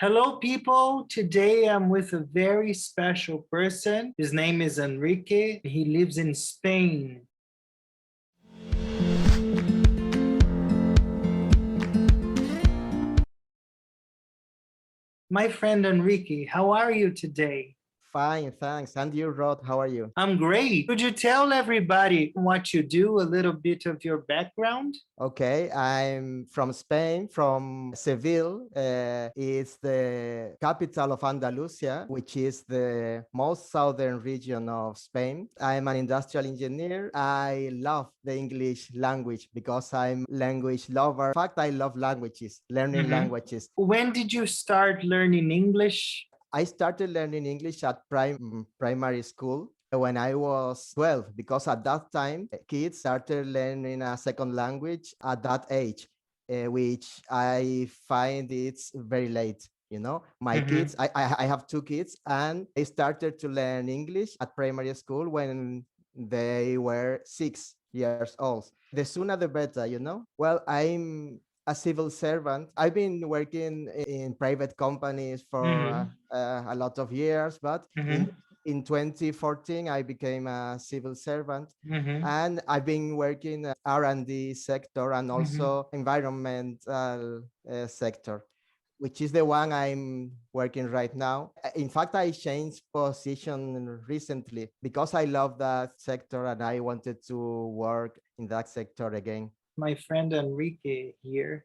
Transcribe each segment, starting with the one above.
Hello, people. Today I'm with a very special person. His name is Enrique. He lives in Spain. My friend Enrique, how are you today? Fine, thanks. And you, Rod, how are you? I'm great. Could you tell everybody what you do, a little bit of your background? Okay, I'm from Spain, from Seville. It's the capital of Andalusia, which is the most southern region of Spain. I'm an industrial engineer. I love the English language because I'm language lover. In fact, I love languages, learning languages. When did you start learning English? I started learning English at primary school when I was 12, because at that time, kids started learning a second language at that age, which I find it's very late. My kids, I have two kids, and they started to learn English at primary school when they were 6 years old. The sooner the better. Well, I'm a civil servant. I've been working in private companies for a lot of years, but in 2014, I became a civil servant, and I've been working R&D sector and also environmental sector, which is the one I'm working right now. In fact, I changed position recently because I love that sector and I wanted to work in that sector again. My friend Enrique here,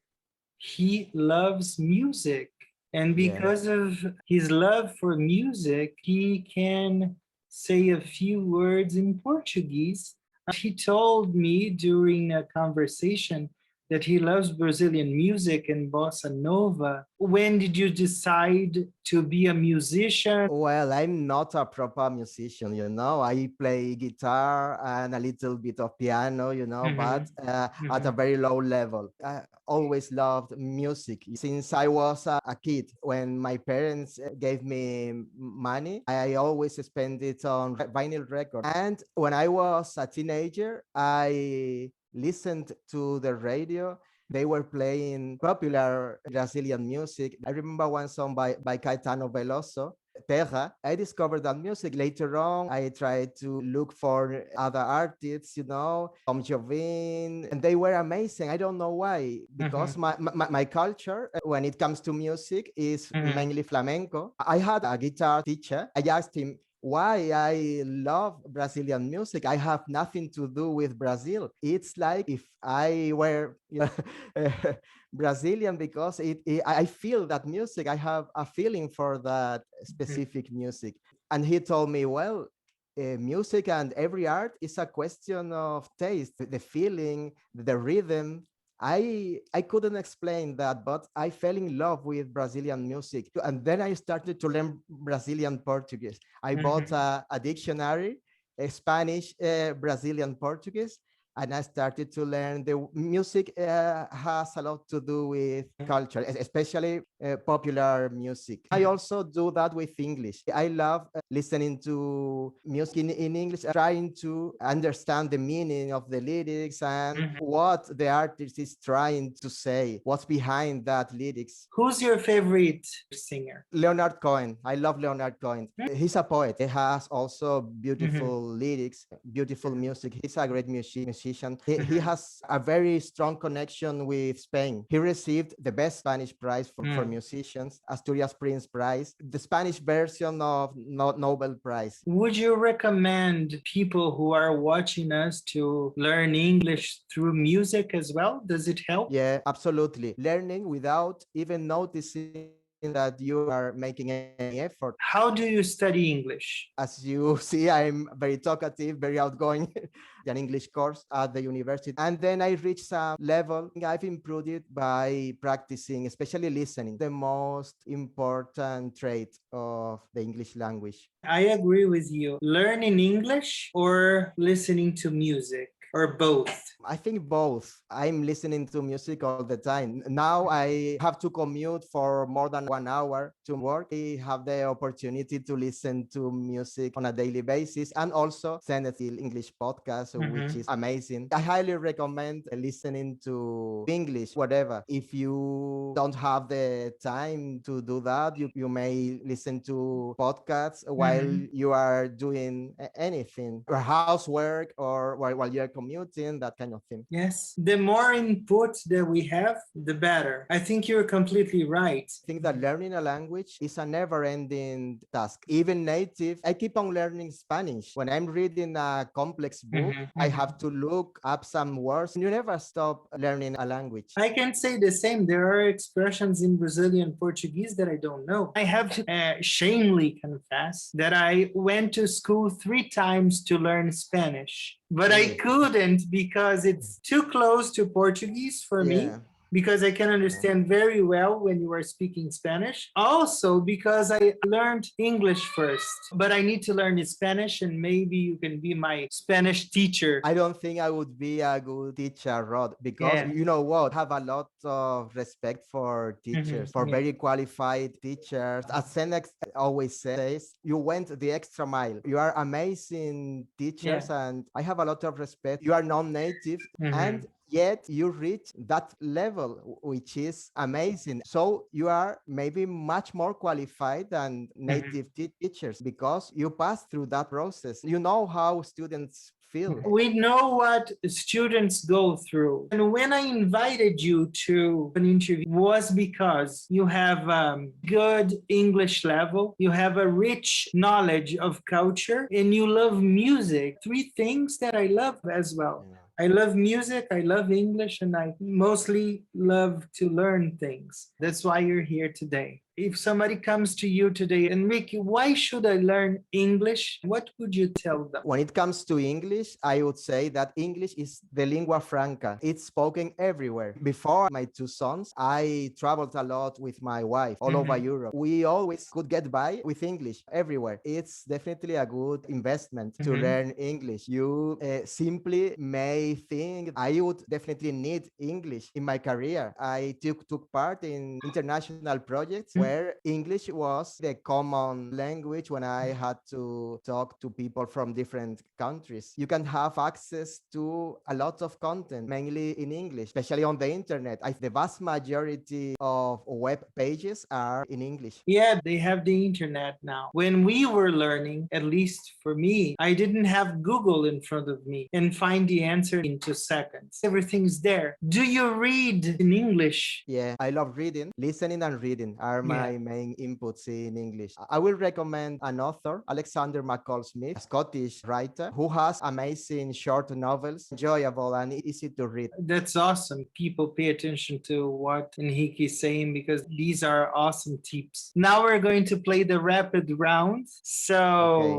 he loves music. And Yeah. because of his love for music, he can say a few words in Portuguese. He told me during a conversation that he loves Brazilian music and bossa nova. When did you decide to be a musician? Well, I'm not a proper musician. I play guitar and a little bit of piano, but at a very low level. I always loved music since I was a kid. When my parents gave me money, I always spent it on vinyl records. And when I was a teenager, I listened to the radio. They were playing popular Brazilian music. I remember one song by Caetano Veloso, Terra. I discovered that music. Later on, I tried to look for other artists, Tom Jobim, and they were amazing. I don't know why, because my culture, when it comes to music, is mainly flamenco. I had a guitar teacher. I asked him, why I love Brazilian music. I have nothing to do with Brazil. It's like if I were Brazilian, because I feel that music. I have a feeling for that specific music. And he told me, well, music and every art is a question of taste, the feeling, the rhythm. I couldn't explain that, but I fell in love with Brazilian music. And then I started to learn Brazilian Portuguese. I bought a dictionary, a Spanish, Brazilian Portuguese, and I started to learn. The music has a lot to do with culture, especially popular music. I also do that with English. I love listening to music in English, trying to understand the meaning of the lyrics and what the artist is trying to say, what's behind that lyrics. Who's your favorite singer? Leonard Cohen. I love Leonard Cohen. He's a poet. He has also beautiful lyrics, beautiful music. He's a great musician. He has a very strong connection with Spain. He received the best Spanish prize for musicians, Asturias Prince Prize, the Spanish version of Nobel Prize. Would you recommend people who are watching us to learn English through music as well? Does it help? Yeah, absolutely. Learning without even noticing that you are making any effort. How do you study English? As you see, I'm very talkative, very outgoing. An English course at the university. And then I reached a level. I've improved it by practicing, especially listening, the most important trait of the English language. I agree with you. Learning English or listening to music? or both? I think both. I'm listening to music all the time. Now I have to commute for more than 1 hour to work. I have the opportunity to listen to music on a daily basis and also send it to English podcast, which Mhm. is amazing. I highly recommend listening to English, whatever. If you don't have the time to do that, you may listen to podcasts while Mhm. you are doing anything, or housework, or while you're commuting, that kind of thing. Yes. The more input that we have, the better. I think you're completely right. I think that learning a language is a never-ending task. Even native, I keep on learning Spanish. When I'm reading a complex book, Mhm. I Mhm. have to look up some words. You never stop learning a language. I can say the same. There are expressions in Brazilian Portuguese that I don't know. I have to shamefully confess that I went to school 3 times to learn Spanish, but I Really? couldn't because it's too close to Portuguese for me. Yeah. Because I can Yeah. understand very well when you are speaking Spanish. Also, because I learned English first, but I need to learn Spanish, and maybe you can be my Spanish teacher. I don't think I would be a good teacher, Rod, because Yeah. you know what? I have a lot of respect for teachers, for Yeah. very qualified teachers. As Senex always says, you went the extra mile. You are amazing Yeah. teachers, and I have a lot of respect. You are non-native, and Mhm. yet you reach that level, which is amazing. So you are maybe much more qualified than Mhm. native teachers because you pass through that process. You know how students feel. We know what students go through. And when I invited you to an interview was because you have good English level, you have a rich knowledge of culture, and you love music. 3 things that I love as well. Yeah. I love music, I love English, and I mostly love to learn things. That's why you're here today. If somebody comes to you today, Enrique, why should I learn English? What would you tell them? When it comes to English, I would say that English is the lingua franca. It's spoken everywhere. Before my 2 sons, I traveled a lot with my wife all over Mhm. Europe. We always could get by with English everywhere. It's definitely a good investment to Mhm. learn English. You simply may think I would definitely need English in my career. I took part in international projects where English was the common language when I had to talk to people from different countries. You can have access to a lot of content, mainly in English, especially on the internet. The vast majority of web pages are in English. Yeah, they have the internet now. When we were learning, at least for me, I didn't have Google in front of me and find the answer in 2 seconds. Everything's there. Do you read in English? Yeah, I love reading. Listening and reading are Yeah. my main inputs in English. I will recommend an author, Alexander McCall Smith, a Scottish writer who has amazing short novels, enjoyable and easy to read. That's awesome. People pay attention to what Enrique is saying because these are awesome tips. Now we're going to play the rapid round. So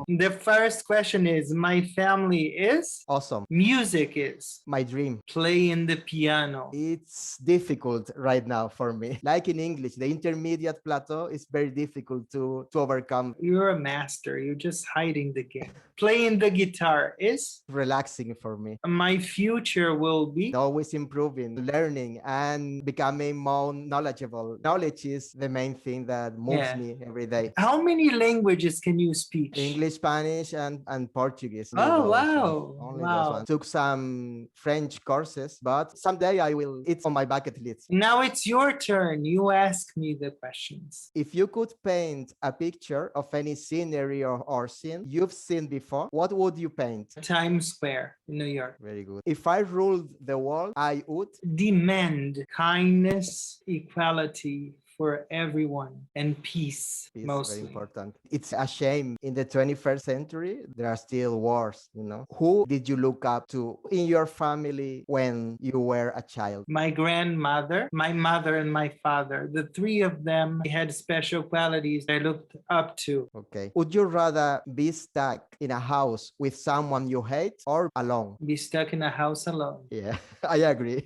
Okay, the first question is, my family is, awesome. music is, My dream. playing the piano. It's difficult right now for me. Like in English, the intermediate plateau is very difficult to overcome. You're a master. You're just hiding the game. Playing the guitar is, Relaxing for me. my future will be, Always improving, learning, and becoming more knowledgeable. Knowledge is the main thing that moves yeah. me every day. How many languages can you speak? English, Spanish, and Portuguese. Only Oh, those ones. wow. Only those Wow. ones. Took some French courses, but someday I will. It's on my bucket list. Now it's your turn. You ask me the questions. If you could paint a picture of any scenery or scene you've seen before, what would you paint? Times Square in New York. Very good. If I ruled the world, I would Demand kindness, equality for everyone, and peace, is very mostly. important. It's a shame in the 21st century there are still wars, Who did you look up to in your family when you were a child? My grandmother, my mother, and my father, the 3 of them had special qualities I looked up to. Okay. Would you rather be stuck in a house with someone you hate or alone? Be stuck in a house alone. Yeah, I agree.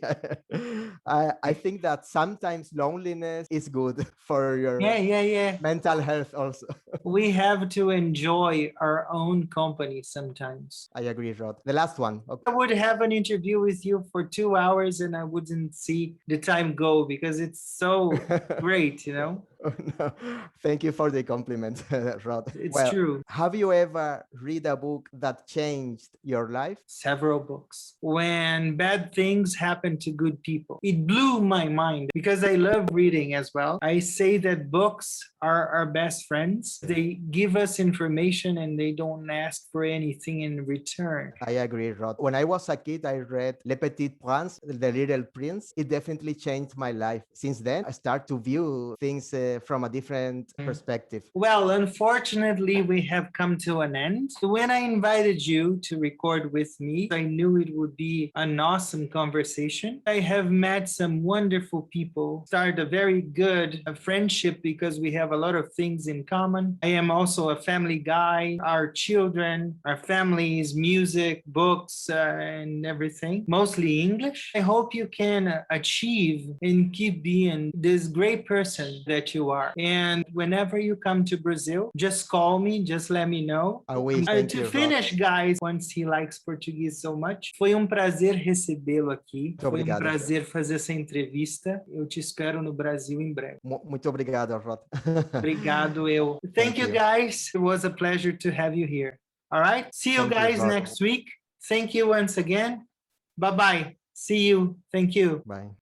I think that sometimes loneliness is good good for your Yeah. mental health also. We have to enjoy our own company sometimes. I agree, Rod. The last one. Okay. I would have an interview with you for 2 hours and I wouldn't see the time go because it's so great, you know? No, thank you for the compliment, Rod. It's true. Have you ever read a book that changed your life? Several books. When bad things happen to good people, it blew my mind because I love reading as well. I say that books are our best friends. They give us information and they don't ask for anything in return. I agree, Rod. When I was a kid, I read Le Petit Prince, The Little Prince. It definitely changed my life. Since then, I start to view things from a different perspective. Well, unfortunately, we have come to an end. When I invited you to record with me, I knew it would be an awesome conversation. I have met some wonderful people, started a very good friendship because we have a lot of things in common. I am also a family guy. Our children, our families, music, books, and everything, mostly English. I hope you can achieve and keep being this great person that you are. And whenever you come to Brazil, just call me, just let me know. I will. Thank To you, finish, guys, once he likes Portuguese so much, foi prazer recebê-lo aqui. Muito obrigado. Prazer fazer essa entrevista. Eu te espero no Brasil em breve. Muito obrigado, Rod. Obrigado, eu. Thank you, guys. It was a pleasure to have you here. All right. See you guys next week. Thank you once again. Bye-bye. See you. Thank you. Bye.